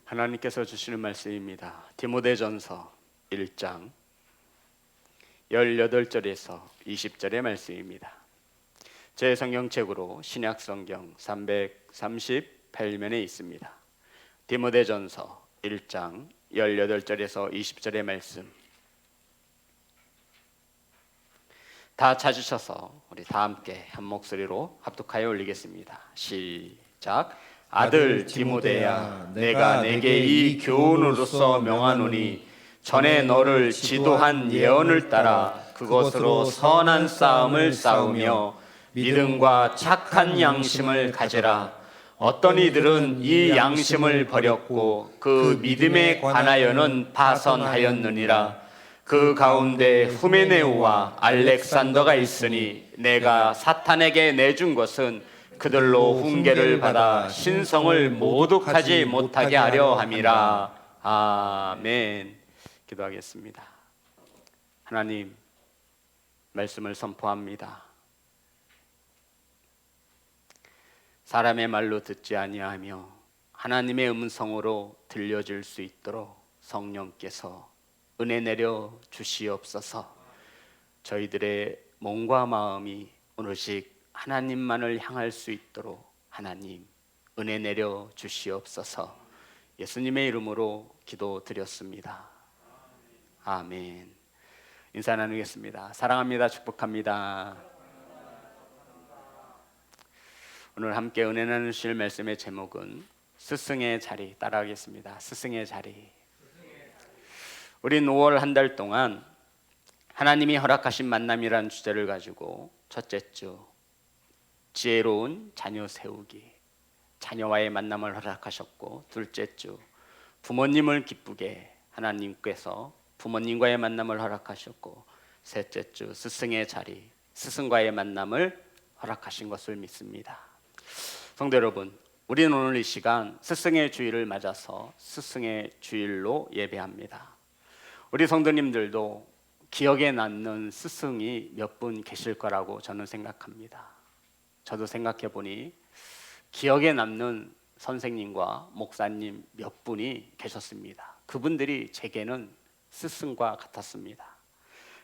하나님께서 주시는 말씀입니다. 디모데전서 1장 18절에서 20절의 말씀입니다. 제 성경책으로 신약성경 338면에 있습니다. 디모데전서 1장 18절에서 20절의 말씀 다 찾으셔서 우리 다 함께 한 목소리로 합독하여 올리겠습니다. 시작. 아들 디모데야, 내가 내게 이 교훈으로서 명하노니 전에 너를 지도한 예언을 따라 그것으로 선한 싸움을 싸우며 믿음과 착한 양심을 가지라. 어떤 이들은 이 양심을 버렸고 그 믿음에 관하여는 파선하였느니라. 그 가운데 후메네오와 알렉산더가 있으니 내가 사탄에게 내준 것은 그들로 훈계를 받아 신성을 모독하지 못하게 하려 함이라. 아멘. 기도하겠습니다. 하나님, 말씀을 선포합니다. 사람의 말로 듣지 아니하며 하나님의 음성으로 들려질 수 있도록 성령께서 은혜 내려 주시옵소서. 저희들의 몸과 마음이 오늘씩 하나님만을 향할 수 있도록 하나님 은혜 내려 주시옵소서. 예수님의 이름으로 기도드렸습니다. 아멘. 인사 나누겠습니다. 사랑합니다. 축복합니다. 오늘 함께 은혜 나누실 말씀의 제목은 스승의 자리, 따라하겠습니다. 스승의 자리. 우린 5월 한 달 동안 하나님이 허락하신 만남이라는 주제를 가지고 첫째 주 지혜로운 자녀 세우기, 자녀와의 만남을 허락하셨고, 둘째 주 부모님을 기쁘게 하나님께서 부모님과의 만남을 허락하셨고, 셋째 주 스승의 자리, 스승과의 만남을 허락하신 것을 믿습니다. 성도 여러분, 우리는 오늘 이 시간 스승의 주일을 맞아서 스승의 주일로 예배합니다. 우리 성도님들도 기억에 남는 스승이 몇 분 계실 거라고 저는 생각합니다. 저도 생각해 보니 기억에 남는 선생님과 목사님 몇 분이 계셨습니다. 그분들이 제게는 스승과 같았습니다.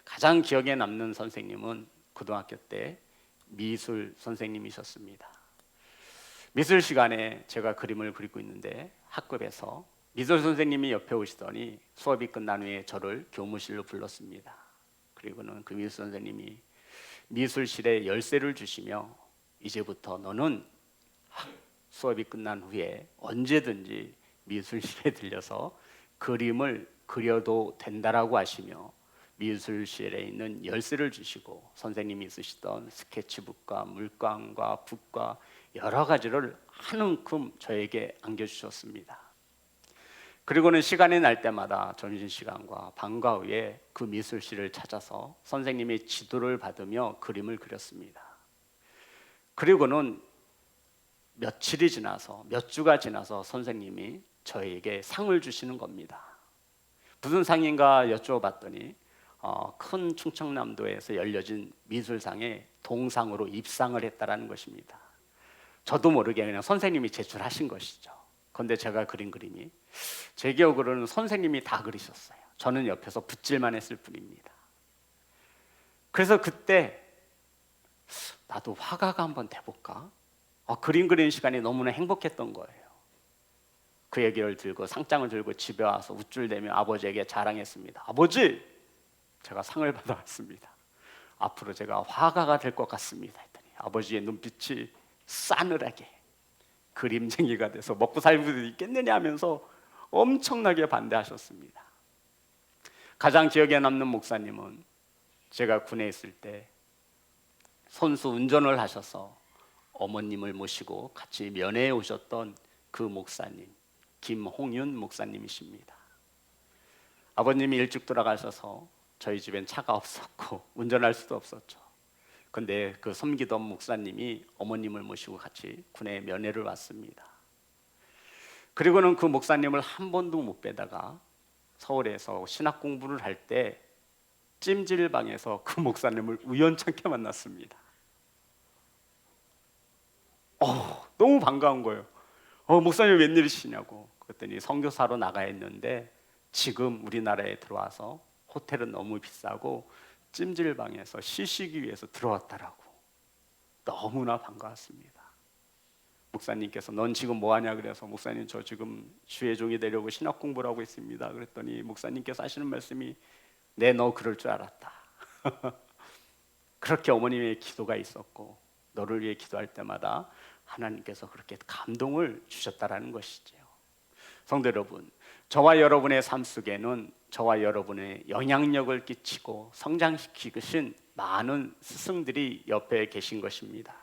가장 기억에 남는 선생님은 고등학교 때 미술 선생님이셨습니다. 미술 시간에 제가 그림을 그리고 있는데 학급에서 미술 선생님이 옆에 오시더니 수업이 끝난 후에 저를 교무실로 불렀습니다. 그리고는 그 미술 선생님이 미술실에 열쇠를 주시며 이제부터 너는 수업이 끝난 후에 언제든지 미술실에 들려서 그림을 그려도 된다라고 하시며 미술실에 있는 열쇠를 주시고 선생님이 쓰시던 스케치북과 물감과 붓과 여러 가지를 한 움큼 저에게 안겨주셨습니다. 그리고는 시간이 날 때마다 점심시간과 방과 후에 그 미술실을 찾아서 선생님의 지도를 받으며 그림을 그렸습니다. 그리고는 며칠이 지나서 몇 주가 지나서 선생님이 저에게 상을 주시는 겁니다. 무슨 상인가 여쭤봤더니 큰 충청남도에서 열려진 미술상에 동상으로 입상을 했다라는 것입니다. 저도 모르게 그냥 선생님이 제출하신 것이죠. 그런데 제가 그린 그림이 제 기억으로는 선생님이 다 그리셨어요. 저는 옆에서 붓질만 했을 뿐입니다. 그래서 그때 나도 화가가 한번 돼볼까? 그림 그리는 시간이 너무나 행복했던 거예요. 그 얘기를 들고 상장을 들고 집에 와서 우쭐대며 아버지에게 자랑했습니다. 아버지, 제가 상을 받아왔습니다. 앞으로 제가 화가가 될 것 같습니다 했더니 아버지의 눈빛이 싸늘하게 그림쟁이가 돼서 먹고 살 수 있겠느냐 하면서 엄청나게 반대하셨습니다. 가장 기억에 남는 목사님은 제가 군에 있을 때 선수 운전을 하셔서 어머님을 모시고 같이 면회에 오셨던 그 목사님, 김홍윤 목사님이십니다. 아버님이 일찍 돌아가셔서 저희 집엔 차가 없었고 운전할 수도 없었죠. 그런데 그 섬기던 목사님이 어머님을 모시고 같이 군에 면회를 왔습니다. 그리고는 그 목사님을 한 번도 못 뵈다가 서울에서 신학 공부를 할 때 찜질방에서 그 목사님을 우연찮게 만났습니다. 너무 반가운 거예요. 목사님 웬일이시냐고. 그랬더니 선교사로 나가 있는데 지금 우리나라에 들어와서 호텔은 너무 비싸고 찜질방에서 쉬시기 위해서 들어왔다라고. 너무나 반가웠습니다. 목사님께서 넌 지금 뭐하냐 그래서 목사님 저 지금 주의 종이 되려고 신학 공부를 하고 있습니다. 그랬더니 목사님께서 하시는 말씀이 네, 너 그럴 줄 알았다. 그렇게 어머님의 기도가 있었고 너를 위해 기도할 때마다 하나님께서 그렇게 감동을 주셨다라는 것이죠. 성도 여러분, 저와 여러분의 삶 속에는 저와 여러분의 영향력을 끼치고 성장시키신 많은 스승들이 옆에 계신 것입니다.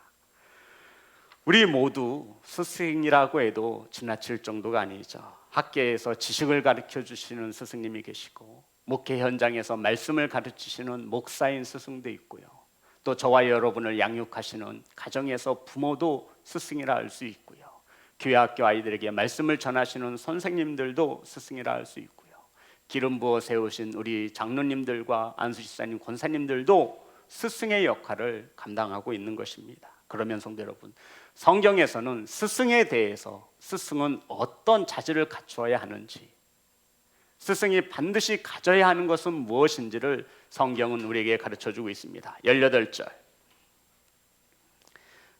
우리 모두 스승이라고 해도 지나칠 정도가 아니죠. 학교에서 지식을 가르쳐 주시는 스승님이 계시고 목회 현장에서 말씀을 가르치시는 목사인 스승도 있고요. 또 저와 여러분을 양육하시는 가정에서 부모도 스승이라 할 수 있고요. 교회 학교 아이들에게 말씀을 전하시는 선생님들도 스승이라 할 수 있고요. 기름 부어 세우신 우리 장로님들과 안수집사님, 권사님들도 스승의 역할을 감당하고 있는 것입니다. 그러면 성도 여러분, 성경에서는 스승에 대해서 스승은 어떤 자질을 갖추어야 하는지, 스승이 반드시 가져야 하는 것은 무엇인지를 성경은 우리에게 가르쳐주고 있습니다. 18절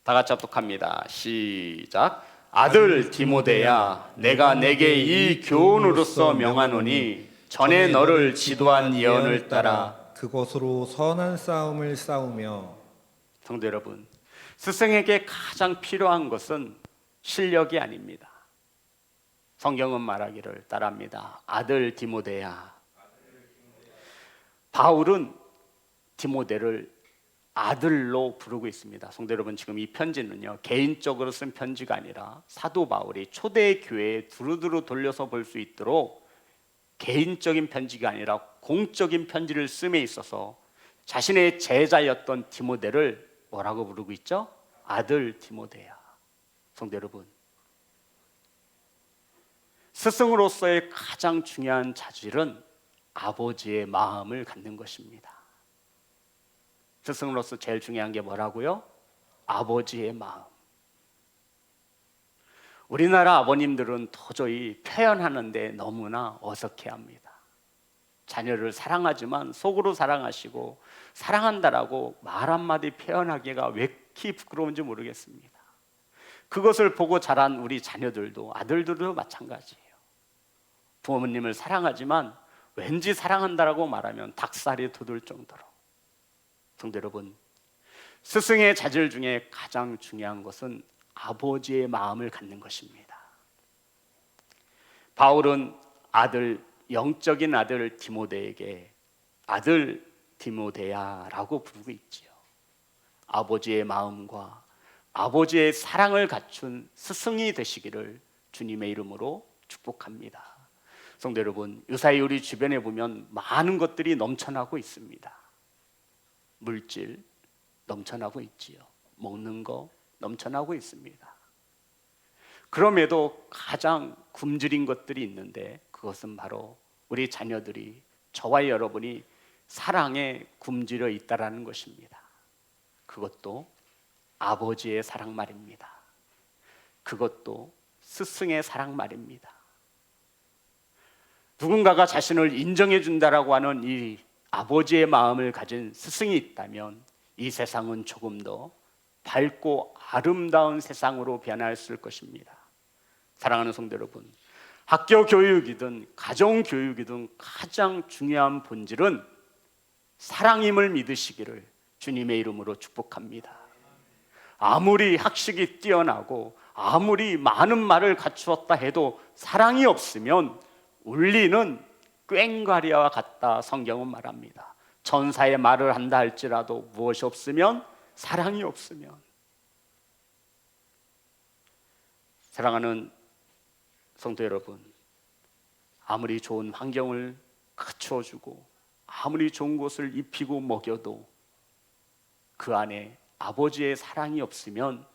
다 같이 합독합니다. 시작. 아들 디모데야, 내가 내게 이 교훈으로서 명하노니 전에 너를 지도한 예언을 따라 그것으로 선한 싸움을 싸우며. 성도 여러분, 스승에게 가장 필요한 것은 실력이 아닙니다. 성경은 말하기를 따라합니다. 아들 디모데야. 바울은 디모데를 아들로 부르고 있습니다. 성도 여러분, 지금 이 편지는요, 개인적으로 쓴 편지가 아니라 사도 바울이 초대 교회에 두루두루 돌려서 볼 수 있도록 개인적인 편지가 아니라 공적인 편지를 씀에 있어서 자신의 제자였던 디모데를 뭐라고 부르고 있죠? 아들 디모데야. 성도 여러분, 스승으로서의 가장 중요한 자질은 아버지의 마음을 갖는 것입니다. 스승으로서 제일 중요한 게 뭐라고요? 아버지의 마음. 우리나라 아버님들은 도저히 표현하는데 너무나 어색해합니다. 자녀를 사랑하지만 속으로 사랑하시고 사랑한다라고 말 한마디 표현하기가 왜 이렇게 부끄러운지 모르겠습니다. 그것을 보고 자란 우리 자녀들도, 아들들도 마찬가지예요. 부모님을 사랑하지만 왠지 사랑한다라고 말하면 닭살이 돋을 정도로. 성도 여러분, 스승의 자질 중에 가장 중요한 것은 아버지의 마음을 갖는 것입니다. 바울은 영적인 아들 디모데에게 아들 디모데야라고 부르고 있지요. 아버지의 마음과 아버지의 사랑을 갖춘 스승이 되시기를 주님의 이름으로 축복합니다. 성도 여러분, 요사이 우리 주변에 보면 많은 것들이 넘쳐나고 있습니다. 물질 넘쳐나고 있지요. 먹는 거 넘쳐나고 있습니다. 그럼에도 가장 굶주린 것들이 있는데 그것은 바로 우리 자녀들이, 저와 여러분이 사랑에 굶주려 있다라는 것입니다. 그것도 아버지의 사랑 말입니다. 그것도 스승의 사랑 말입니다. 누군가가 자신을 인정해 준다라고 하는 이 아버지의 마음을 가진 스승이 있다면 이 세상은 조금 더 밝고 아름다운 세상으로 변화했을 것입니다. 사랑하는 성도 여러분, 학교 교육이든 가정 교육이든 가장 중요한 본질은 사랑임을 믿으시기를 주님의 이름으로 축복합니다. 아무리 학식이 뛰어나고 아무리 많은 말을 갖추었다 해도 사랑이 없으면 울리는 꽹과리와 같다, 성경은 말합니다. 천사의 말을 한다 할지라도 무엇이 없으면, 사랑이 없으면. 사랑하는 성도 여러분, 아무리 좋은 환경을 갖추어 주고 아무리 좋은 곳을 입히고 먹여도 그 안에 아버지의 사랑이 없으면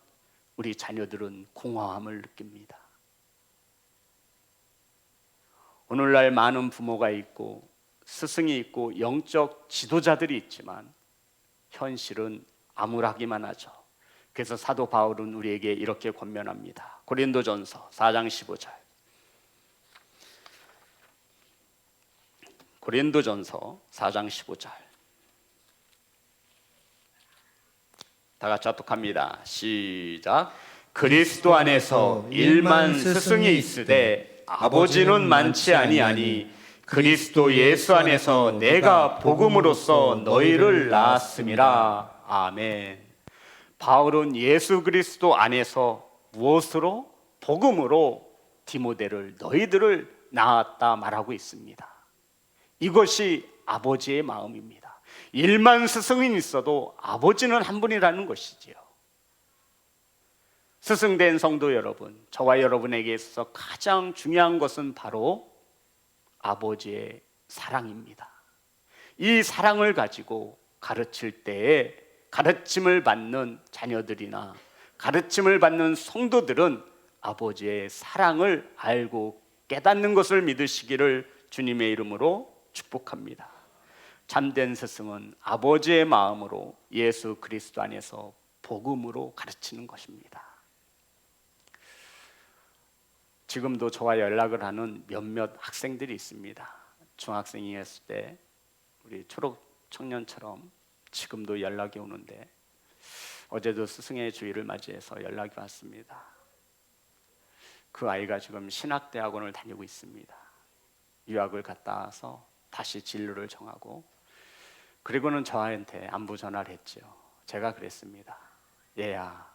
우리 자녀들은 공허함을 느낍니다. 오늘날 많은 부모가 있고 스승이 있고 영적 지도자들이 있지만 현실은 암울하기만 하죠. 그래서 사도 바울은 우리에게 이렇게 권면합니다. 고린도전서 4장 15절 고린도전서 4장 15절. 다 같이 합독합니다. 시작. 그리스도 안에서 일만 스승이 있으되 아버지는 많지 아니하니 그리스도 예수 안에서 내가 복음으로써 너희를 낳았음이라. 아멘. 바울은 예수 그리스도 안에서 무엇으로? 복음으로 디모데를, 너희들을 낳았다 말하고 있습니다. 이것이 아버지의 마음입니다. 일만 스승이 있어도 아버지는 한 분이라는 것이지요. 스승된 성도 여러분, 저와 여러분에게 있어서 가장 중요한 것은 바로 아버지의 사랑입니다. 이 사랑을 가지고 가르칠 때에 가르침을 받는 자녀들이나 가르침을 받는 성도들은 아버지의 사랑을 알고 깨닫는 것을 믿으시기를 주님의 이름으로 축복합니다. 참된 스승은 아버지의 마음으로 예수 그리스도 안에서 복음으로 가르치는 것입니다. 지금도 저와 연락을 하는 몇몇 학생들이 있습니다. 중학생이었을 때 우리 초록 청년처럼 지금도 연락이 오는데 어제도 스승의 주일을 맞이해서 연락이 왔습니다. 그 아이가 지금 신학대학원을 다니고 있습니다. 유학을 갔다 와서 다시 진로를 정하고, 그리고는 저한테 안부 전화를 했죠. 제가 그랬습니다. 얘야,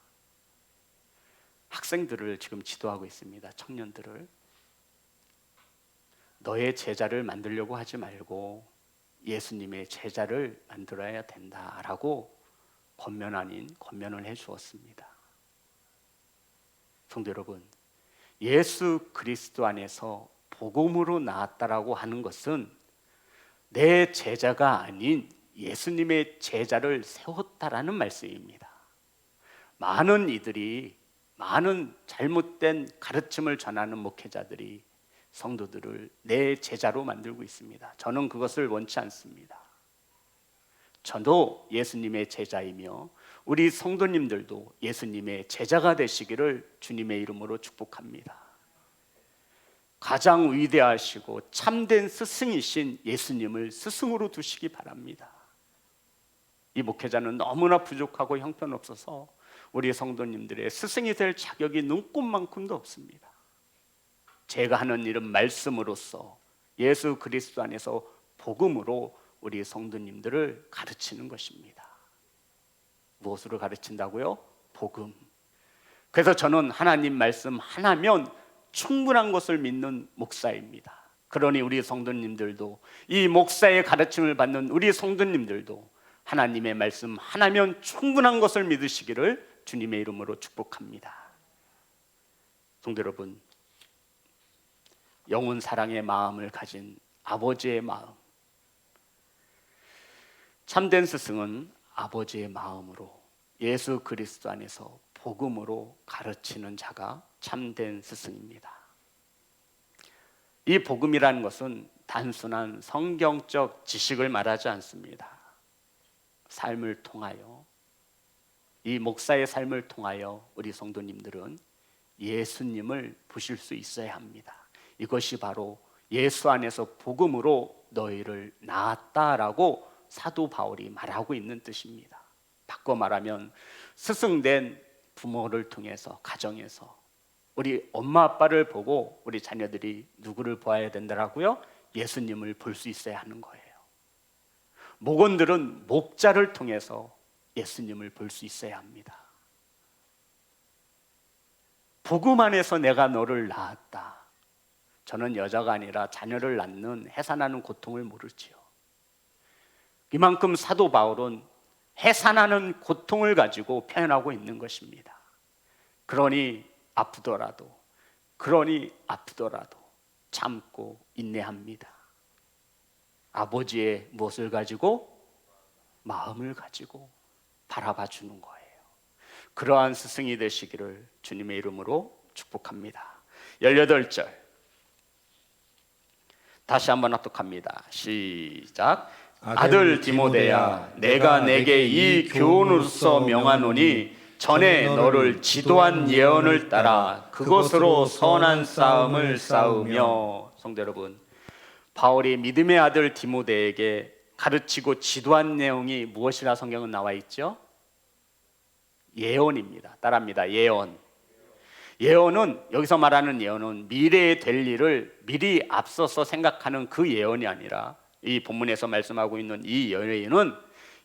학생들을 지금 지도하고 있습니다. 청년들을. 너의 제자를 만들려고 하지 말고 예수님의 제자를 만들어야 된다라고 권면 아닌 권면을 해 주었습니다. 성도 여러분, 예수 그리스도 안에서 복음으로 나았다라고 하는 것은 내 제자가 아닌 예수님의 제자를 세웠다라는 말씀입니다. 많은 이들이, 많은 잘못된 가르침을 전하는 목회자들이 성도들을 내 제자로 만들고 있습니다. 저는 그것을 원치 않습니다. 저도 예수님의 제자이며 우리 성도님들도 예수님의 제자가 되시기를 주님의 이름으로 축복합니다. 가장 위대하시고 참된 스승이신 예수님을 스승으로 두시기 바랍니다. 이 목회자는 너무나 부족하고 형편없어서 우리 성도님들의 스승이 될 자격이 눈꼽만큼도 없습니다. 제가 하는 일은 말씀으로써 예수 그리스도 안에서 복음으로 우리 성도님들을 가르치는 것입니다. 무엇으로 가르친다고요? 복음. 그래서 저는 하나님 말씀 하나면 충분한 것을 믿는 목사입니다. 그러니 우리 성도님들도, 이 목사의 가르침을 받는 우리 성도님들도 하나님의 말씀 하나면 충분한 것을 믿으시기를 주님의 이름으로 축복합니다. 성도 여러분, 영혼 사랑의 마음을 가진 아버지의 마음, 참된 스승은 아버지의 마음으로 예수 그리스도 안에서 복음으로 가르치는 자가 참된 스승입니다. 이 복음이라는 것은 단순한 성경적 지식을 말하지 않습니다. 삶을 통하여, 이 목사의 삶을 통하여 우리 성도님들은 예수님을 보실 수 있어야 합니다. 이것이 바로 예수 안에서 복음으로 너희를 낳았다라고 사도 바울이 말하고 있는 뜻입니다. 바꿔 말하면 스승된 부모를 통해서, 가정에서 우리 엄마 아빠를 보고 우리 자녀들이 누구를 보아야 된다라고요? 예수님을 볼 수 있어야 하는 거예요. 목원들은 목자를 통해서 예수님을 볼 수 있어야 합니다. 복음 안에서 내가 너를 낳았다. 저는 여자가 아니라 자녀를 낳는, 해산하는 고통을 모르지요. 이만큼 사도 바울은 해산하는 고통을 가지고 표현하고 있는 것입니다. 그러니 아프더라도 참고 인내합니다. 아버지의 무엇을 가지고? 마음을 가지고 바라봐 주는 거예요. 그러한 스승이 되시기를 주님의 이름으로 축복합니다. 18절 다시 한번 합독합니다. 시작. 아들 디모데야, 내가 내게 이 교훈으로서 명하노니 전에 너를 지도한 예언을 따라 그것으로 선한 싸움을 싸우며. 성도 여러분, 바울이 믿음의 아들 디모데에게 가르치고 지도한 내용이 무엇이라 성경은 나와 있죠? 예언입니다. 따라합니다. 예언. 예언은, 여기서 말하는 예언은 미래에 될 일을 미리 앞서서 생각하는 그 예언이 아니라, 이 본문에서 말씀하고 있는 이 예언은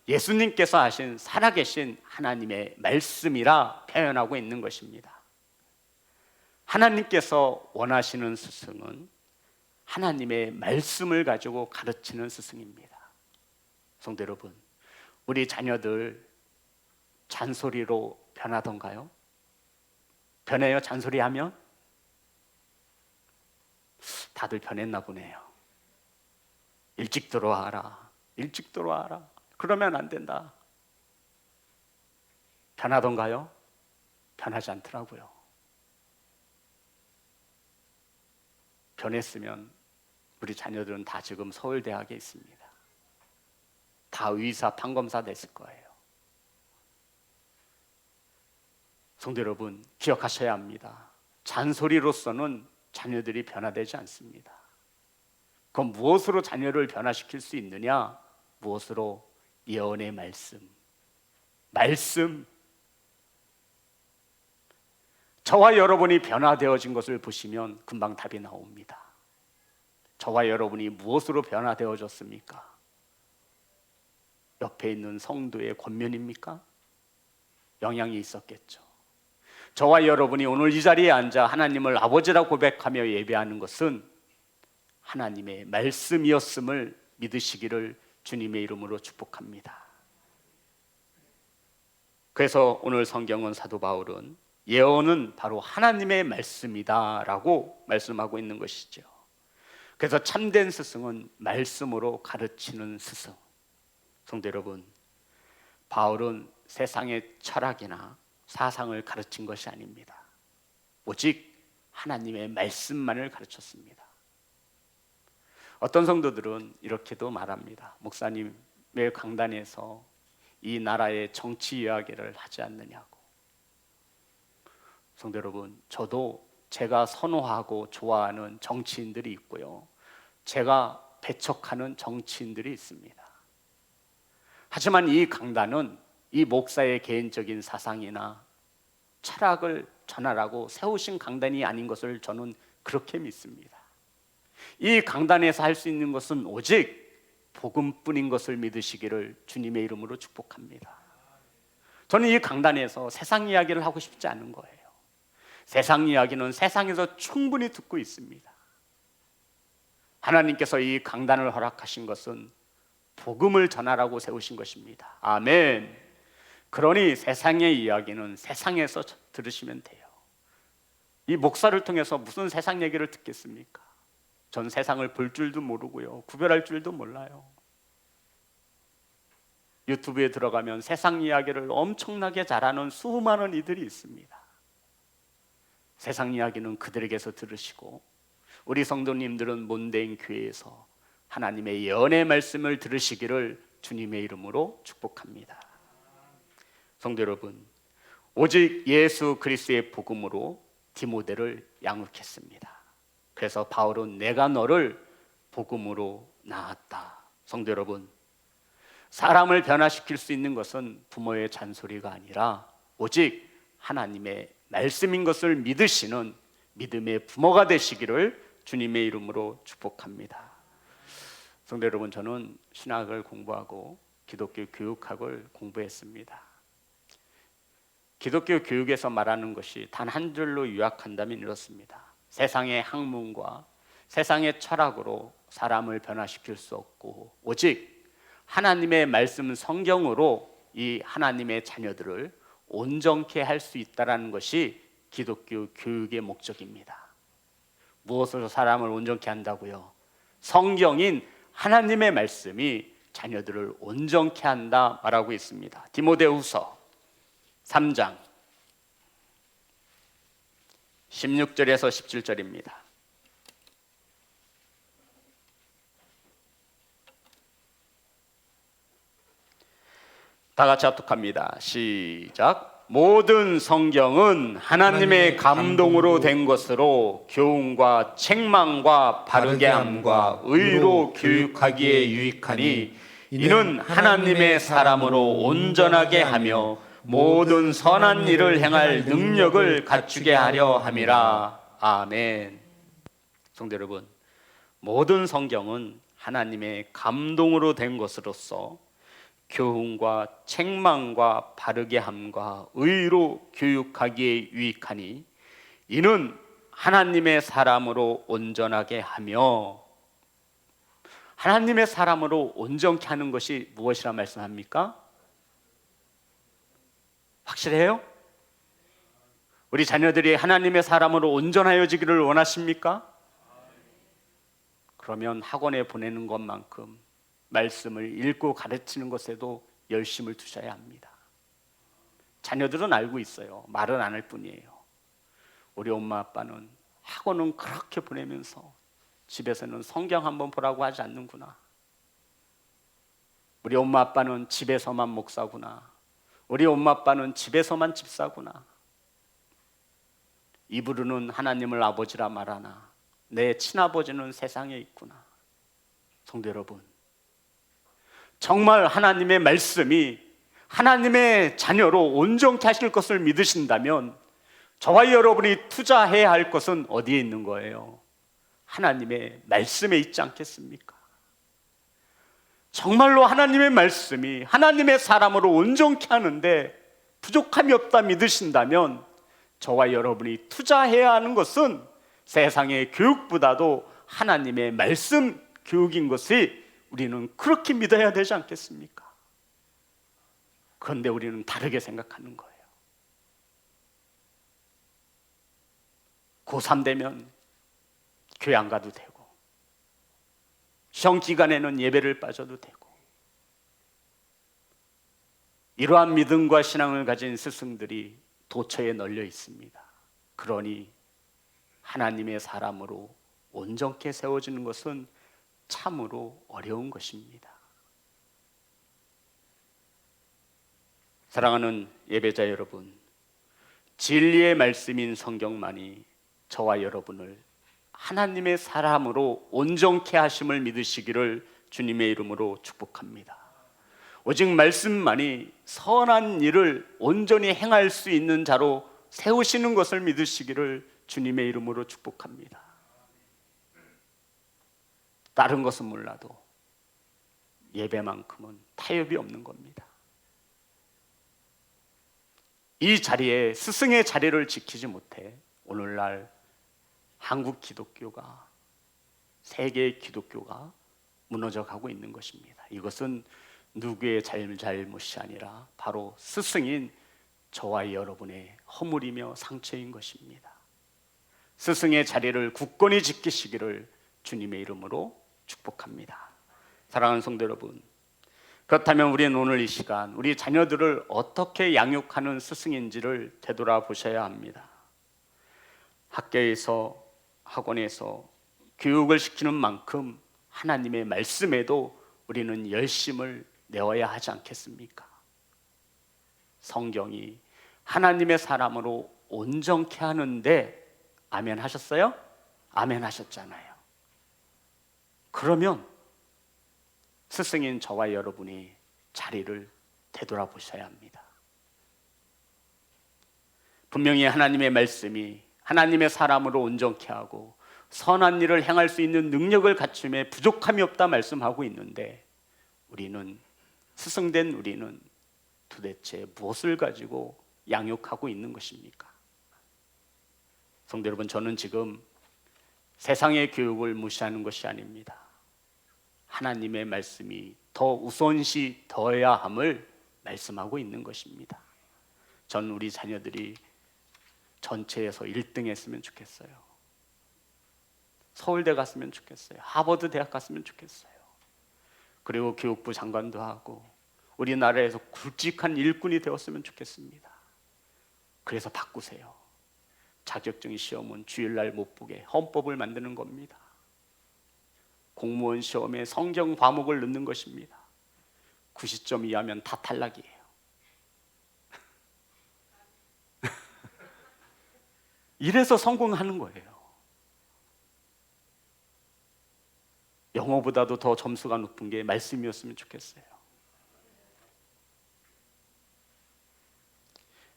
예수님께서 하신 살아계신 하나님의 말씀이라 표현하고 있는 것입니다. 하나님께서 원하시는 스승은 하나님의 말씀을 가지고 가르치는 스승입니다. 성도 여러분, 우리 자녀들 잔소리로 변하던가요? 변해요? 잔소리하면? 다들 변했나 보네요. 일찍 들어와라, 일찍 들어와라, 그러면 안 된다. 변하던가요? 변하지 않더라고요. 변했으면 우리 자녀들은 다 지금 서울대학에 있습니다. 다 의사, 판검사 됐을 거예요. 성도 여러분, 기억하셔야 합니다. 잔소리로서는 자녀들이 변화되지 않습니다. 그럼 무엇으로 자녀를 변화시킬 수 있느냐? 무엇으로? 예언의 말씀. 저와 여러분이 변화되어진 것을 보시면 금방 답이 나옵니다. 저와 여러분이 무엇으로 변화되어졌습니까? 옆에 있는 성도의 권면입니까? 영향이 있었겠죠. 저와 여러분이 오늘 이 자리에 앉아 하나님을 아버지라 고백하며 예배하는 것은 하나님의 말씀이었음을 믿으시기를 주님의 이름으로 축복합니다. 그래서 오늘 성경은, 사도 바울은 예언은 바로 하나님의 말씀이다 라고 말씀하고 있는 것이죠. 그래서 참된 스승은 말씀으로 가르치는 스승. 성도 여러분, 바울은 세상의 철학이나 사상을 가르친 것이 아닙니다. 오직 하나님의 말씀만을 가르쳤습니다. 어떤 성도들은 이렇게도 말합니다. 목사님, 왜 강단에서 이 나라의 정치 이야기를 하지 않느냐고. 성도 여러분, 저도 제가 선호하고 좋아하는 정치인들이 있고요, 제가 배척하는 정치인들이 있습니다. 하지만 이 강단은 이 목사의 개인적인 사상이나 철학을 전하라고 세우신 강단이 아닌 것을 저는 그렇게 믿습니다. 이 강단에서 할 수 있는 것은 오직 복음뿐인 것을 믿으시기를 주님의 이름으로 축복합니다. 저는 이 강단에서 세상 이야기를 하고 싶지 않은 거예요. 세상 이야기는 세상에서 충분히 듣고 있습니다. 하나님께서 이 강단을 허락하신 것은 복음을 전하라고 세우신 것입니다. 아멘. 그러니 세상의 이야기는 세상에서 들으시면 돼요. 이 목사를 통해서 무슨 세상 얘기를 듣겠습니까? 전 세상을 볼 줄도 모르고요, 구별할 줄도 몰라요. 유튜브에 들어가면 세상 이야기를 엄청나게 잘하는 수많은 이들이 있습니다. 세상 이야기는 그들에게서 들으시고, 우리 성도님들은 몬데인 교회에서 하나님의 예언의 말씀을 들으시기를 주님의 이름으로 축복합니다. 성도 여러분, 오직 예수 그리스도의 복음으로 디모데를 양육했습니다. 그래서 바울은 내가 너를 복음으로 낳았다. 성도 여러분, 사람을 변화시킬 수 있는 것은 부모의 잔소리가 아니라 오직 하나님의 말씀인 것을 믿으시는 믿음의 부모가 되시기를 주님의 이름으로 축복합니다. 성도 여러분, 저는 신학을 공부하고 기독교 교육학을 공부했습니다. 기독교 교육에서 말하는 것이 단 한 줄로 요약한다면 이렇습니다. 세상의 학문과 세상의 철학으로 사람을 변화시킬 수 없고 오직 하나님의 말씀 성경으로 이 하나님의 자녀들을 온전케 할 수 있다는 것이 기독교 교육의 목적입니다. 무엇으로 사람을 온전케 한다고요? 성경인 하나님의 말씀이 자녀들을 온전케 한다 말하고 있습니다. 디모데후서 3장 16절에서 17절입니다. 다 같이 합독합니다. 시작. 모든 성경은 하나님의 감동으로 된 것으로 교훈과 책망과 바르게 함과 의로 교육하기에 유익하니 이는 하나님의 사람으로 온전하게 하며 모든 선한 일을 행할 능력을 갖추게 하려 함이라. 아멘. 성도 여러분, 모든 성경은 하나님의 감동으로 된 것으로서 교훈과 책망과 바르게 함과 의로 교육하기에 유익하니 이는 하나님의 사람으로 온전하게 하며, 하나님의 사람으로 온전케 하는 것이 무엇이라 말씀합니까? 확실해요? 우리 자녀들이 하나님의 사람으로 온전하여지기를 원하십니까? 그러면 학원에 보내는 것만큼 말씀을 읽고 가르치는 것에도 열심을 두셔야 합니다. 자녀들은 알고 있어요. 말은 안 할 뿐이에요. 우리 엄마 아빠는 학원은 그렇게 보내면서 집에서는 성경 한번 보라고 하지 않는구나. 우리 엄마 아빠는 집에서만 목사구나. 우리 엄마 아빠는 집에서만 집사구나. 입으로는 하나님을 아버지라 말하나 내 친아버지는 세상에 있구나. 성도 여러분, 정말 하나님의 말씀이 하나님의 자녀로 온전케 하실 것을 믿으신다면 저와 여러분이 투자해야 할 것은 어디에 있는 거예요? 하나님의 말씀에 있지 않겠습니까? 정말로 하나님의 말씀이 하나님의 사람으로 온전케 하는데 부족함이 없다 믿으신다면 저와 여러분이 투자해야 하는 것은 세상의 교육보다도 하나님의 말씀 교육인 것이 우리는 그렇게 믿어야 되지 않겠습니까? 그런데 우리는 다르게 생각하는 거예요. 고3 되면 교회 안 가도 되고, 시험 기간에는 예배를 빠져도 되고, 이러한 믿음과 신앙을 가진 스승들이 도처에 널려 있습니다. 그러니 하나님의 사람으로 온전케 세워지는 것은 참으로 어려운 것입니다. 사랑하는 예배자 여러분, 진리의 말씀인 성경만이 저와 여러분을 하나님의 사람으로 온전케 하심을 믿으시기를 주님의 이름으로 축복합니다. 오직 말씀만이 선한 일을 온전히 행할 수 있는 자로 세우시는 것을 믿으시기를 주님의 이름으로 축복합니다. 다른 것은 몰라도 예배만큼은 타협이 없는 겁니다. 이 자리에 스승의 자리를 지키지 못해 오늘날 한국 기독교가, 세계 기독교가 무너져 가고 있는 것입니다. 이것은 누구의 잘못이 아니라 바로 스승인 저와 여러분의 허물이며 상처인 것입니다. 스승의 자리를 굳건히 지키시기를 주님의 이름으로 축복합니다. 사랑하는 성도 여러분, 그렇다면 우리는 오늘 이 시간 우리 자녀들을 어떻게 양육하는 스승인지를 되돌아보셔야 합니다. 학교에서, 학원에서 교육을 시키는 만큼 하나님의 말씀에도 우리는 열심을 내어야 하지 않겠습니까? 성경이 하나님의 사람으로 온전케 하는데 아멘 하셨어요? 아멘 하셨잖아요. 그러면 스승인 저와 여러분이 자리를 되돌아보셔야 합니다. 분명히 하나님의 말씀이 하나님의 사람으로 온전케 하고 선한 일을 행할 수 있는 능력을 갖춤에 부족함이 없다 말씀하고 있는데, 우리는, 스승된 우리는 도대체 무엇을 가지고 양육하고 있는 것입니까? 성도 여러분, 저는 지금 세상의 교육을 무시하는 것이 아닙니다. 하나님의 말씀이 더 우선시 더해야 함을 말씀하고 있는 것입니다. 전 우리 자녀들이 전체에서 1등 했으면 좋겠어요. 서울대 갔으면 좋겠어요. 하버드 대학 갔으면 좋겠어요. 그리고 교육부 장관도 하고 우리나라에서 굵직한 일꾼이 되었으면 좋겠습니다. 그래서 바꾸세요. 자격증 시험은 주일날 못 보게 헌법을 만드는 겁니다. 공무원 시험에 성경 과목을 넣는 것입니다. 90점 이하면 다 탈락이에요. 이래서 성공하는 거예요. 영어보다도 더 점수가 높은 게 말씀이었으면 좋겠어요.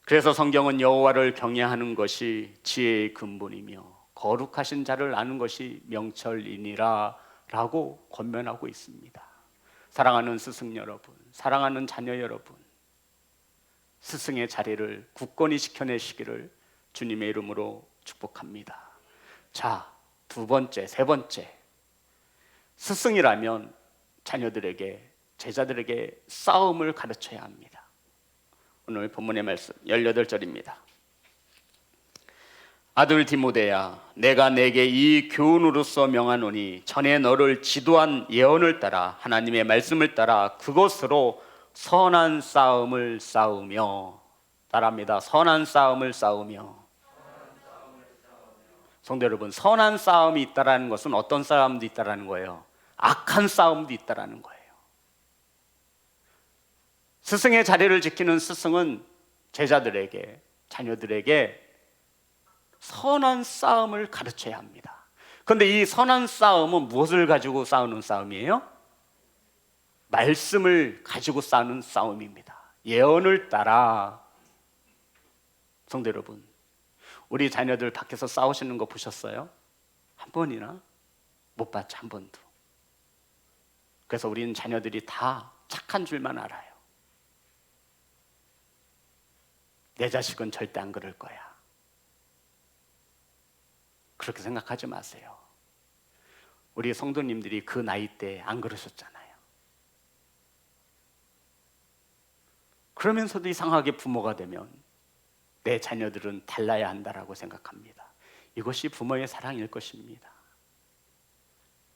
그래서 성경은 여호와를 경외하는 것이 지혜의 근본이며 거룩하신 자를 아는 것이 명철이니라 라고 권면하고 있습니다. 사랑하는 스승 여러분, 사랑하는 자녀 여러분, 스승의 자리를 굳건히 지켜내시기를 주님의 이름으로 축복합니다. 자, 두 번째, 세 번째, 스승이라면 자녀들에게, 제자들에게 싸움을 가르쳐야 합니다. 오늘 본문의 말씀 18절입니다. 아들 디모데야, 내가 내게 이 교훈으로서 명하노니 전에 너를 지도한 예언을 따라 하나님의 말씀을 따라 그것으로 선한 싸움을 싸우며, 따라합니다. 선한 싸움을 싸우며. 성도 여러분, 선한 싸움이 있다라는 것은 어떤 싸움도 있다라는 거예요. 악한 싸움도 있다라는 거예요. 스승의 자리를 지키는 스승은 제자들에게, 자녀들에게 선한 싸움을 가르쳐야 합니다. 그런데 이 선한 싸움은 무엇을 가지고 싸우는 싸움이에요? 말씀을 가지고 싸우는 싸움입니다. 예언을 따라. 성도 여러분, 우리 자녀들 밖에서 싸우시는 거 보셨어요? 한 번이나? 못 봤죠, 한 번도. 그래서 우리는 자녀들이 다 착한 줄만 알아요. 내 자식은 절대 안 그럴 거야. 그렇게 생각하지 마세요. 우리 성도님들이 그 나이 때 안 그러셨잖아요. 그러면서도 이상하게 부모가 되면 내 자녀들은 달라야 한다라고 생각합니다. 이것이 부모의 사랑일 것입니다.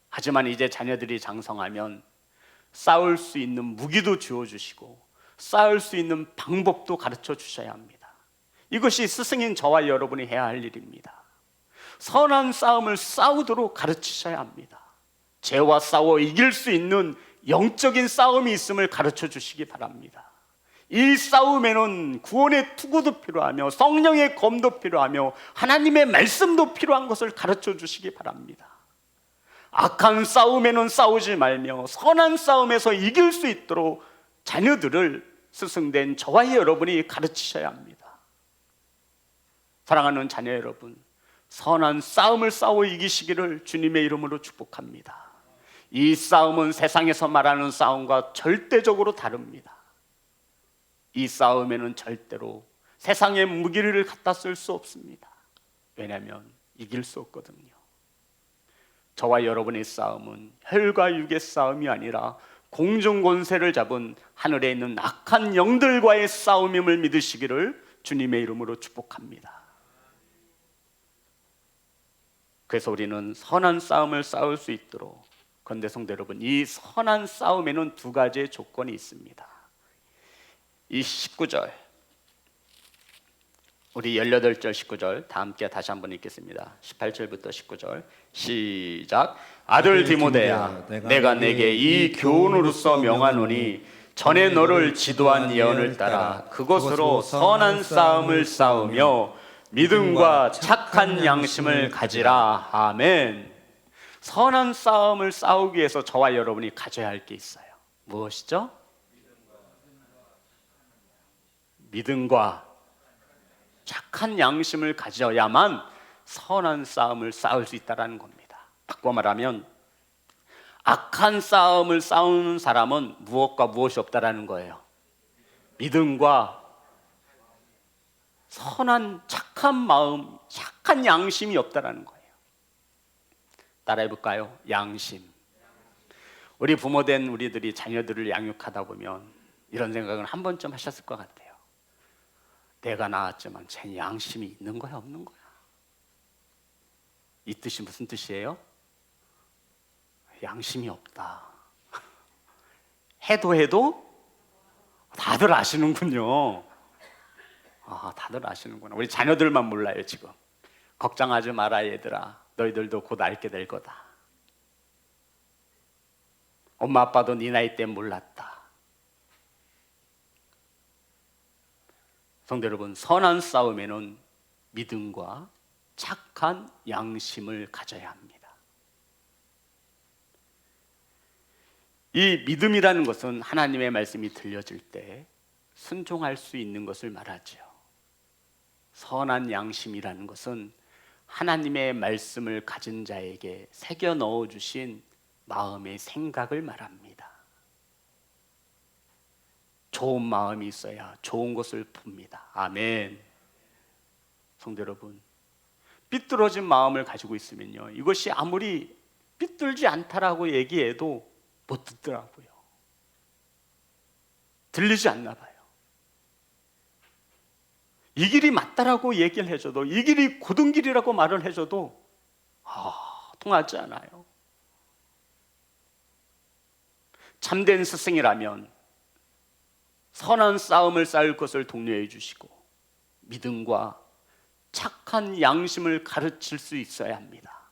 하지만 이제 자녀들이 장성하면 싸울 수 있는 무기도 주어주시고 싸울 수 있는 방법도 가르쳐 주셔야 합니다. 이것이 스승인 저와 여러분이 해야 할 일입니다. 선한 싸움을 싸우도록 가르치셔야 합니다. 죄와 싸워 이길 수 있는 영적인 싸움이 있음을 가르쳐 주시기 바랍니다. 이 싸움에는 구원의 투구도 필요하며 성령의 검도 필요하며 하나님의 말씀도 필요한 것을 가르쳐 주시기 바랍니다. 악한 싸움에는 싸우지 말며 선한 싸움에서 이길 수 있도록 자녀들을 스승된 저와 여러분이 가르치셔야 합니다. 사랑하는 자녀 여러분, 선한 싸움을 싸워 이기시기를 주님의 이름으로 축복합니다. 이 싸움은 세상에서 말하는 싸움과 절대적으로 다릅니다. 이 싸움에는 절대로 세상의 무기를 갖다 쓸 수 없습니다. 왜냐하면 이길 수 없거든요. 저와 여러분의 싸움은 혈과 육의 싸움이 아니라 공중권세를 잡은 하늘에 있는 악한 영들과의 싸움임을 믿으시기를 주님의 이름으로 축복합니다. 그래서 우리는 선한 싸움을 싸울 수 있도록, 그런데 성도 여러분, 이 선한 싸움에는 두 가지의 조건이 있습니다. 이 19절, 우리 18절 19절 다 함께 다시 한번 읽겠습니다. 18절부터 19절 시작. 아들 디모데야, 내가 내게 이 교훈으로서 명하노니 전에 너를 지도한 예언을 따라 그것으로 선한 싸움을 싸우며 믿음과 착한 양심을 가지라. 아멘. 선한 싸움을 싸우기 위해서 저와 여러분이 가져야 할 게 있어요. 무엇이죠? 믿음과 착한 양심을 가져야만 선한 싸움을 싸울 수 있다는 겁니다. 바꿔 말하면 악한 싸움을 싸우는 사람은 무엇과 무엇이 없다라는 거예요. 믿음과 선한 착한 마음, 착한 양심이 없다라는 거예요. 따라해 볼까요? 양심. 우리 부모된 우리들이 자녀들을 양육하다 보면 이런 생각은 한 번쯤 하셨을 것 같아요. 내가 낳았지만 쟤 양심이 있는 거야, 없는 거야? 이 뜻이 무슨 뜻이에요? 양심이 없다. 해도 다들 아시는군요. 다들 아시는구나. 우리 자녀들만 몰라요 지금. 걱정하지 마라 얘들아, 너희들도 곧 알게 될 거다. 엄마 아빠도 네 나이 때 몰랐다. 성도 여러분, 선한 싸움에는 믿음과 착한 양심을 가져야 합니다. 이 믿음이라는 것은 하나님의 말씀이 들려질 때 순종할 수 있는 것을 말하죠. 선한 양심이라는 것은 하나님의 말씀을 가진 자에게 새겨 넣어 주신 마음의 생각을 말합니다. 좋은 마음이 있어야 좋은 것을 풉니다. 아멘. 성도 여러분, 삐뚤어진 마음을 가지고 있으면요, 이것이 아무리 삐뚤지 않다라고 얘기해도 못 듣더라고요. 들리지 않나 봐요. 이 길이 맞다라고 얘기를 해줘도, 이 길이 고든 길이라고 말을 해줘도 통하지 않아요. 참된 스승이라면 선한 싸움을 쌓을 것을 독려해 주시고 믿음과 착한 양심을 가르칠 수 있어야 합니다.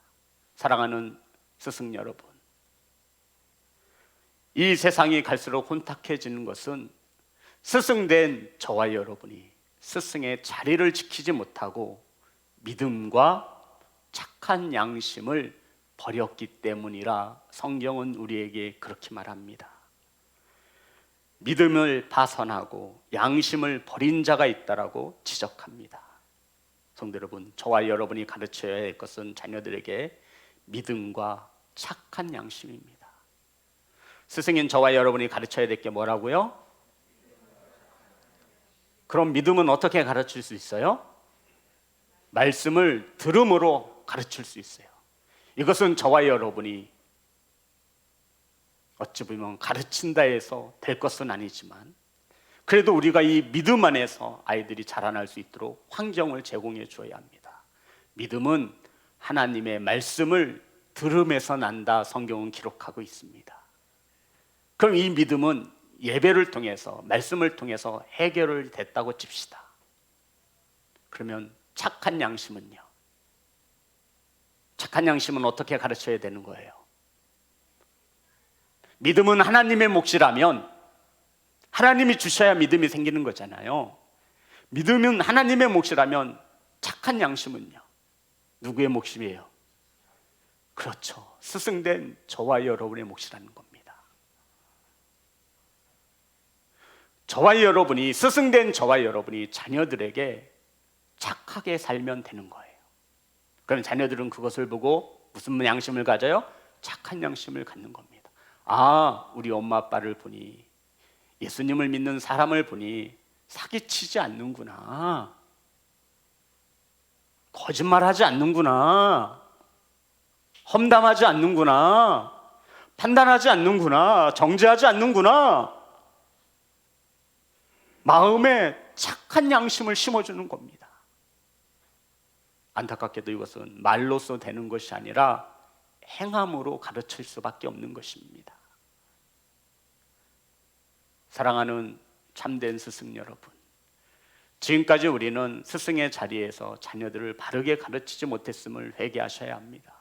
사랑하는 스승 여러분, 이 세상이 갈수록 혼탁해지는 것은 스승된 저와 여러분이 스승의 자리를 지키지 못하고 믿음과 착한 양심을 버렸기 때문이라 성경은 우리에게 그렇게 말합니다. 믿음을 파선하고 양심을 버린 자가 있다라고 지적합니다. 성도 여러분, 저와 여러분이 가르쳐야 할 것은 자녀들에게 믿음과 착한 양심입니다. 스승인 저와 여러분이 가르쳐야 될 게 뭐라고요? 그럼 믿음은 어떻게 가르칠 수 있어요? 말씀을 들음으로 가르칠 수 있어요. 이것은 저와 여러분이 어찌 보면 가르친다 해서 될 것은 아니지만 그래도 우리가 이 믿음 안에서 아이들이 자라날 수 있도록 환경을 제공해 줘야 합니다. 믿음은 하나님의 말씀을 들음에서 난다, 성경은 기록하고 있습니다. 그럼 이 믿음은 예배를 통해서, 말씀을 통해서 해결을 됐다고 칩시다. 그러면 착한 양심은요? 착한 양심은 어떻게 가르쳐야 되는 거예요? 믿음은 하나님의 몫이라면 하나님이 주셔야 믿음이 생기는 거잖아요. 믿음은 하나님의 몫이라면 착한 양심은요? 누구의 몫이에요? 그렇죠. 스승된 저와 여러분의 몫이라는 겁니다. 저와 여러분이, 스승된 저와 여러분이 자녀들에게 착하게 살면 되는 거예요. 그럼 자녀들은 그것을 보고 무슨 양심을 가져요? 착한 양심을 갖는 겁니다. 아, 우리 엄마 아빠를 보니, 예수님을 믿는 사람을 보니 사기치지 않는구나, 거짓말하지 않는구나, 험담하지 않는구나, 판단하지 않는구나, 정죄하지 않는구나. 마음에 착한 양심을 심어주는 겁니다. 안타깝게도 이것은 말로써 되는 것이 아니라 행함으로 가르칠 수밖에 없는 것입니다. 사랑하는 참된 스승 여러분, 지금까지 우리는 스승의 자리에서 자녀들을 바르게 가르치지 못했음을 회개하셔야 합니다.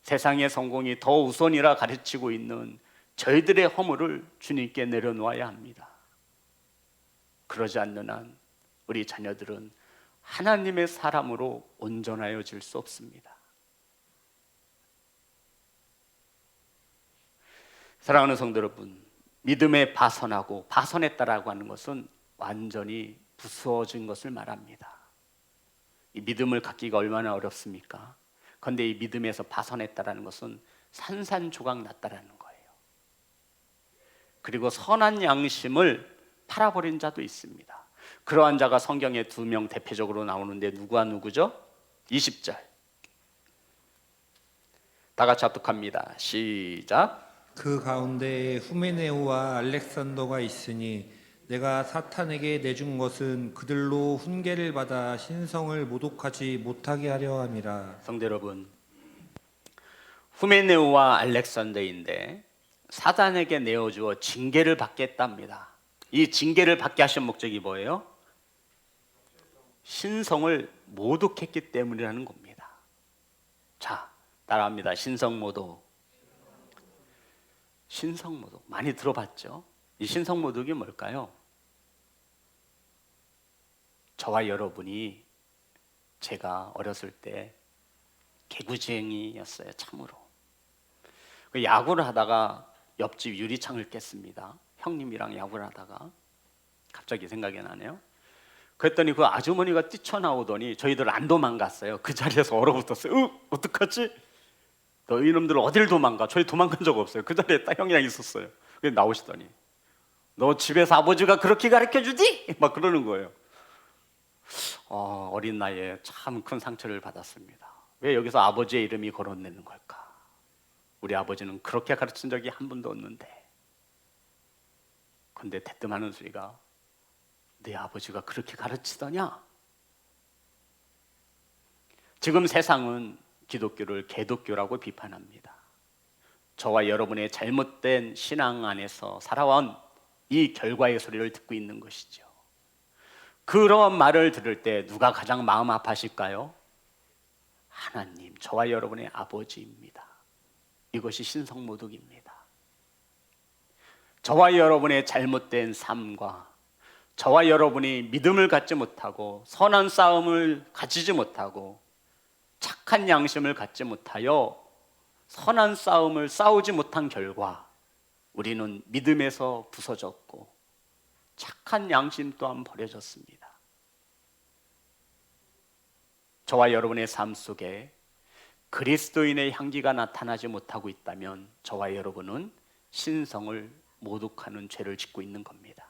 세상의 성공이 더 우선이라 가르치고 있는 저희들의 허물을 주님께 내려놓아야 합니다. 그러지 않는 한 우리 자녀들은 하나님의 사람으로 온전하여질 수 없습니다. 사랑하는 성도 여러분, 믿음에 파선했다라고 하는 것은 완전히 부수어진 것을 말합니다. 이 믿음을 갖기가 얼마나 어렵습니까? 그런데 이 믿음에서 파선했다라는 것은 산산조각 났다라는 거예요. 그리고 선한 양심을 팔아버린 자도 있습니다. 그러한 자가 성경에 2명 대표적으로 나오는데 누구죠? 20절 다 같이 합독합니다. 시작. 그 가운데 후메네오와 알렉산더가 있으니 내가 사탄에게 내준 것은 그들로 훈계를 받아 신성을 모독하지 못하게 하려 함이라. 성도 여러분, 후메네오와 알렉산더인데 사단에게 내어주어 징계를 받겠답니다. 이 징계를 받게 하신 목적이 뭐예요? 신성을 모독했기 때문이라는 겁니다. 자, 따라합니다. 신성모독. 신성모독 많이 들어봤죠? 이 신성모독이 뭘까요? 저와 여러분이 제가 어렸을 때 개구쟁이였어요. 참으로. 그 야구를 하다가 옆집 유리창을 깼습니다. 형님이랑 야구를 하다가 갑자기 생각이 나네요. 그랬더니 그 아주머니가 뛰쳐나오더니 저희들 안 도망갔어요. 그 자리에서 얼어붙었어요. 어떡하지? 너희 놈들 어딜 도망가? 저희 도망간 적 없어요. 그 자리에 딱 형이랑 있었어요. 그래서 나오시더니 너 집에서 아버지가 그렇게 가르쳐주지? 막 그러는 거예요. 어린 나이에 참 큰 상처를 받았습니다. 왜 여기서 아버지의 이름이 거론되는 걸까? 우리 아버지는 그렇게 가르친 적이 한 번도 없는데. 근데 대뜸하는 소리가 네 아버지가 그렇게 가르치더냐? 지금 세상은 기독교를 개독교라고 비판합니다. 저와 여러분의 잘못된 신앙 안에서 살아온 이 결과의 소리를 듣고 있는 것이죠. 그런 말을 들을 때 누가 가장 마음 아파하실까요? 하나님, 저와 여러분의 아버지입니다. 이것이 신성모독입니다. 저와 여러분의 잘못된 삶과 저와 여러분이 믿음을 갖지 못하고 선한 싸움을 가지지 못하고 착한 양심을 갖지 못하여 선한 싸움을 싸우지 못한 결과 우리는 믿음에서 부서졌고 착한 양심 또한 버려졌습니다. 저와 여러분의 삶 속에 그리스도인의 향기가 나타나지 못하고 있다면 저와 여러분은 신성을 모독하는 죄를 짓고 있는 겁니다.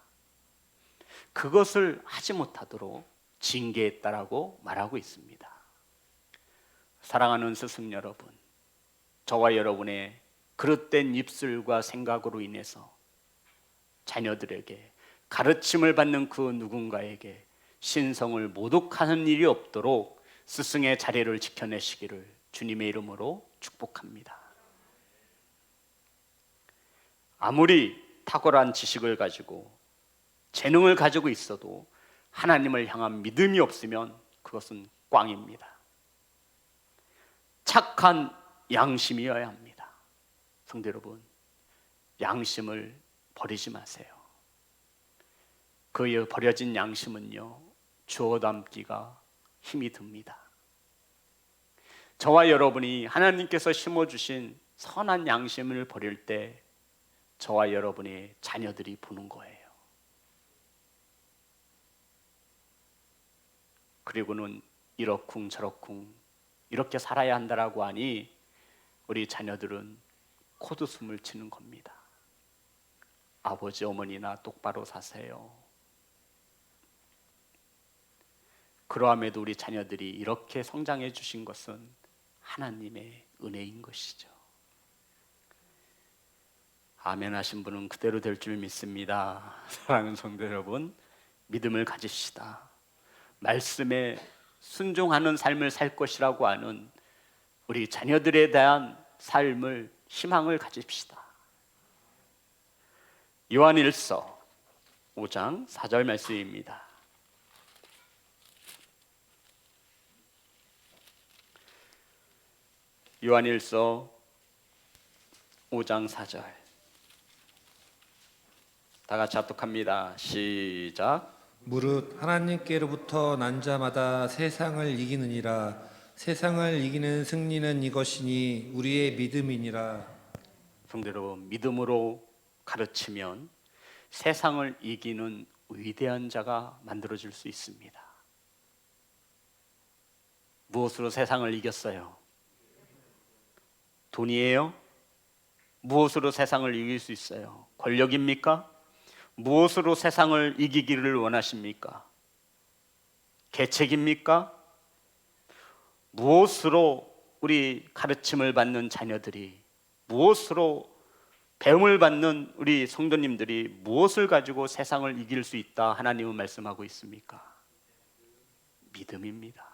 그것을 하지 못하도록 징계했다라고 말하고 있습니다. 사랑하는 스승 여러분, 저와 여러분의 그릇된 입술과 생각으로 인해서 자녀들에게 가르침을 받는 그 누군가에게 신성을 모독하는 일이 없도록 스승의 자리를 지켜내시기를 주님의 이름으로 축복합니다. 아무리 탁월한 지식을 가지고 재능을 가지고 있어도 하나님을 향한 믿음이 없으면 그것은 꽝입니다. 착한 양심이어야 합니다. 성도 여러분, 양심을 버리지 마세요. 그 버려진 양심은요, 주워 담기가 힘이 듭니다. 저와 여러분이 하나님께서 심어주신 선한 양심을 버릴 때 저와 여러분의 자녀들이 보는 거예요. 그리고는 이러쿵 저러쿵 이렇게 살아야 한다라고 하니 우리 자녀들은 코드숨을 치는 겁니다. 아버지 어머니나 똑바로 사세요. 그러함에도 우리 자녀들이 이렇게 성장해 주신 것은 하나님의 은혜인 것이죠. 아멘 하신 분은 그대로 될 줄 믿습니다. 사랑하는 성도 여러분, 믿음을 가집시다. 말씀에 순종하는 삶을 살 것이라고 하는 우리 자녀들에 대한 삶을, 희망을 가집시다. 요한일서 5장 4절 말씀입니다. 요한일서 5장 4절 다 같이 합독합니다. 시작. 무릇 하나님께로부터 난 자마다 세상을 이기느니라. 세상을 이기는 승리는 이것이니 우리의 믿음이니라. 성도 여러분, 믿음으로 가르치면 세상을 이기는 위대한 자가 만들어질 수 있습니다. 무엇으로 세상을 이겼어요? 돈이에요? 무엇으로 세상을 이길 수 있어요? 권력입니까? 무엇으로 세상을 이기기를 원하십니까? 계책입니까? 무엇으로 우리 가르침을 받는 자녀들이, 무엇으로 배움을 받는 우리 성도님들이 무엇을 가지고 세상을 이길 수 있다 하나님은 말씀하고 있습니까? 믿음입니다.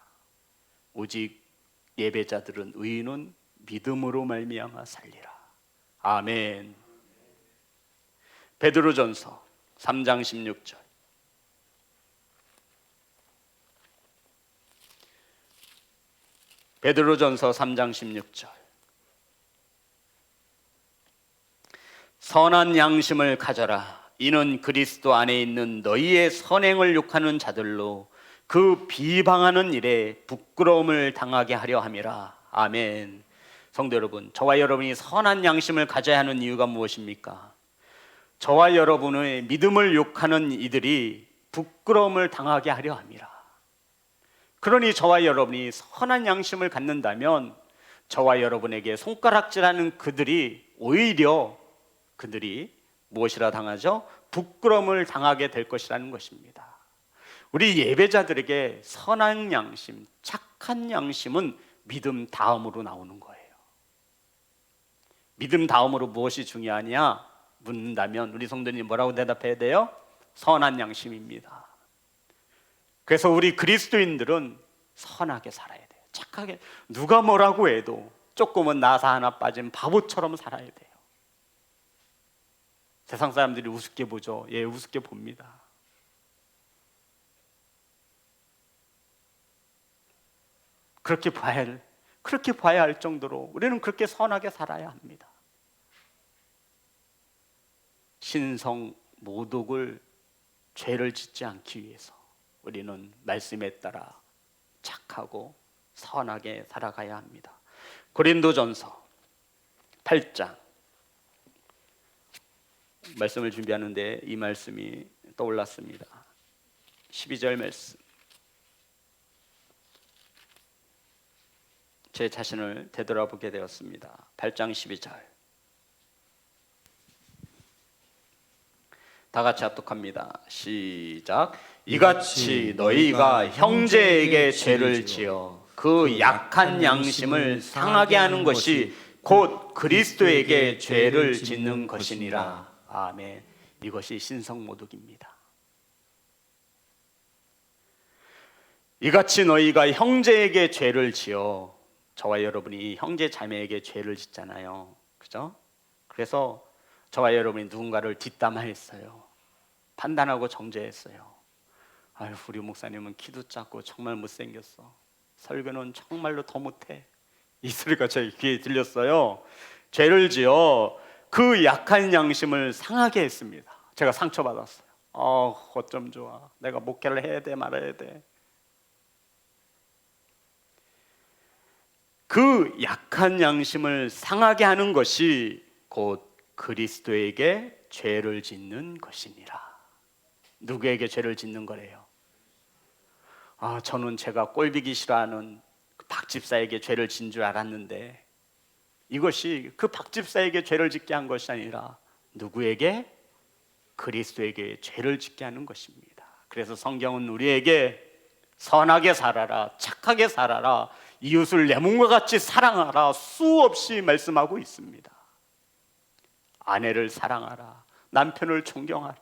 오직 예배자들은 의인은 믿음으로 말미암아 살리라. 아멘. 베드로전서 3장 16절 베드로전서 3장 16절 선한 양심을 가져라. 이는 그리스도 안에 있는 너희의 선행을 욕하는 자들로 그 비방하는 일에 부끄러움을 당하게 하려 함이라. 아멘. 성도 여러분, 저와 여러분이 선한 양심을 가져야 하는 이유가 무엇입니까? 저와 여러분의 믿음을 욕하는 이들이 부끄러움을 당하게 하려 함이라. 그러니 저와 여러분이 선한 양심을 갖는다면 저와 여러분에게 손가락질하는 그들이 오히려 그들이 무엇이라 당하죠? 부끄러움을 당하게 될 것이라는 것입니다. 우리 예배자들에게 선한 양심, 착한 양심은 믿음 다음으로 나오는 거예요. 믿음 다음으로 무엇이 중요하냐 묻는다면 우리 성도님 뭐라고 대답해야 돼요? 선한 양심입니다. 그래서 우리 그리스도인들은 선하게 살아야 돼요. 착하게, 누가 뭐라고 해도 조금은 나사 하나 빠진 바보처럼 살아야 돼요. 세상 사람들이 우습게 보죠. 예, 우습게 봅니다. 그렇게 봐야 할 정도로 우리는 그렇게 선하게 살아야 합니다. 신성 모독을 죄를 짓지 않기 위해서 우리는 말씀에 따라 착하고 선하게 살아가야 합니다. 고린도전서 8장 말씀을 준비하는데 이 말씀이 떠올랐습니다. 12절 말씀. 제 자신을 되돌아보게 되었습니다. 8장 12절. 다 같이 합독합니다. 시작. 이같이 너희가 형제에게 죄를 지어 그 약한 양심을 상하게 하는 것이 곧 그리스도에게 죄를 짓는 것이니라. 아멘. 이것이 신성모독입니다. 이같이 너희가 형제에게 죄를 지어, 저와 여러분이 형제 자매에게 죄를 짓잖아요. 그죠? 그래서 저와 여러분이 누군가를 뒷담화했어요. 판단하고 정죄했어요. 아유, 우리 목사님은 키도 작고 정말 못생겼어. 설교는 정말로 더 못해. 이 소리가 제 귀에 들렸어요. 죄를 지어 그 약한 양심을 상하게 했습니다. 제가 상처받았어요. 어쩜 좋아. 내가 목회를 해야 돼 말아야 돼. 그 약한 양심을 상하게 하는 것이 곧 그리스도에게 죄를 짓는 것이니라. 누구에게 죄를 짓는 거래요? 저는 제가 꼴보기 싫어하는 그 박집사에게 죄를 짓는 줄 알았는데 이것이 그 박집사에게 죄를 짓게 한 것이 아니라 누구에게? 그리스도에게 죄를 짓게 하는 것입니다. 그래서 성경은 우리에게 선하게 살아라, 착하게 살아라, 이웃을 내 몸과 같이 사랑하라 수없이 말씀하고 있습니다. 아내를 사랑하라, 남편을 존경하라,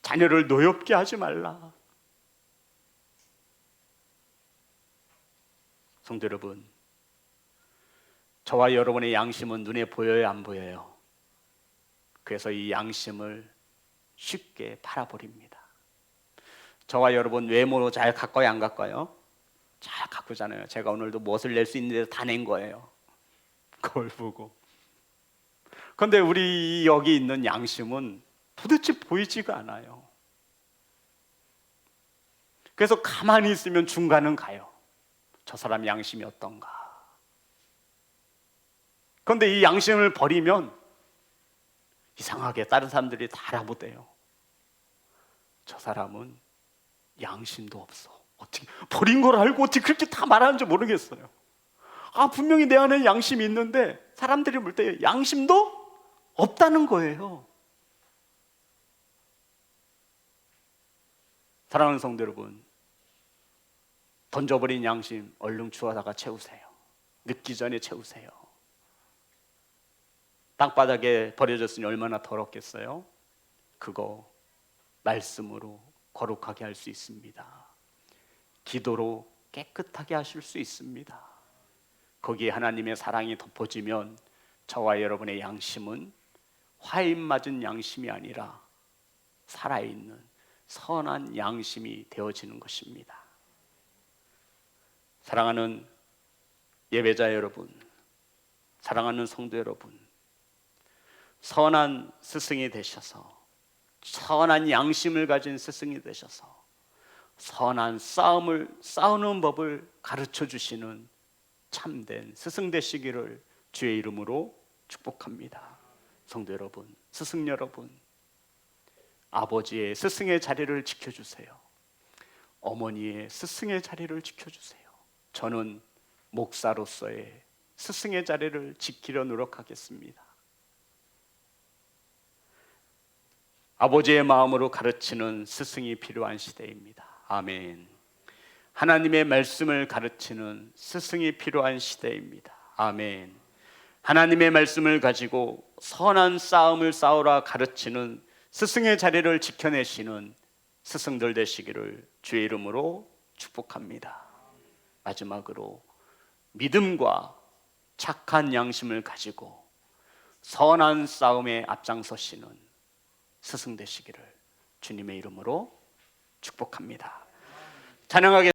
자녀를 노엽게 하지 말라. 성도 여러분, 저와 여러분의 양심은 눈에 보여요, 안 보여요? 그래서 이 양심을 쉽게 팔아버립니다. 저와 여러분 외모로 잘 가까요, 안 가까요? 잘 가꾸잖아요. 제가 오늘도 무엇을 낼 수 있는데 다 낸 거예요. 그걸 보고. 그런데 우리 여기 있는 양심은 도대체 보이지가 않아요. 그래서 가만히 있으면 중간은 가요. 저 사람 양심이 어떤가. 그런데 이 양심을 버리면 이상하게 다른 사람들이 다 알아보대요. 저 사람은 양심도 없어. 어떻게 버린 걸 알고 어떻게 그렇게 다 말하는지 모르겠어요. 분명히 내 안에 양심이 있는데 사람들이 볼 때 양심도 없다는 거예요. 사랑하는 성도 여러분, 던져버린 양심 얼른 주워다가 채우세요. 늦기 전에 채우세요. 땅바닥에 버려졌으니 얼마나 더럽겠어요? 그거 말씀으로 거룩하게 할 수 있습니다. 기도로 깨끗하게 하실 수 있습니다. 거기에 하나님의 사랑이 덮어지면 저와 여러분의 양심은 화인 맞은 양심이 아니라 살아있는 선한 양심이 되어지는 것입니다. 사랑하는 예배자 여러분, 사랑하는 성도 여러분, 선한 스승이 되셔서, 선한 양심을 가진 스승이 되셔서 선한 싸움을 싸우는 법을 가르쳐 주시는 참된 스승 되시기를 주의 이름으로 축복합니다. 성도 여러분, 스승 여러분, 아버지의 스승의 자리를 지켜주세요. 어머니의 스승의 자리를 지켜주세요. 저는 목사로서의 스승의 자리를 지키려 노력하겠습니다. 아버지의 마음으로 가르치는 스승이 필요한 시대입니다. 아멘. 하나님의 말씀을 가르치는 스승이 필요한 시대입니다. 아멘. 하나님의 말씀을 가지고 선한 싸움을 싸우라 가르치는 스승의 자리를 지켜내시는 스승들 되시기를 주의 이름으로 축복합니다. 마지막으로 믿음과 착한 양심을 가지고 선한 싸움에 앞장서시는 스승 되시기를 주님의 이름으로 축복합니다. 찬양하겠습니다.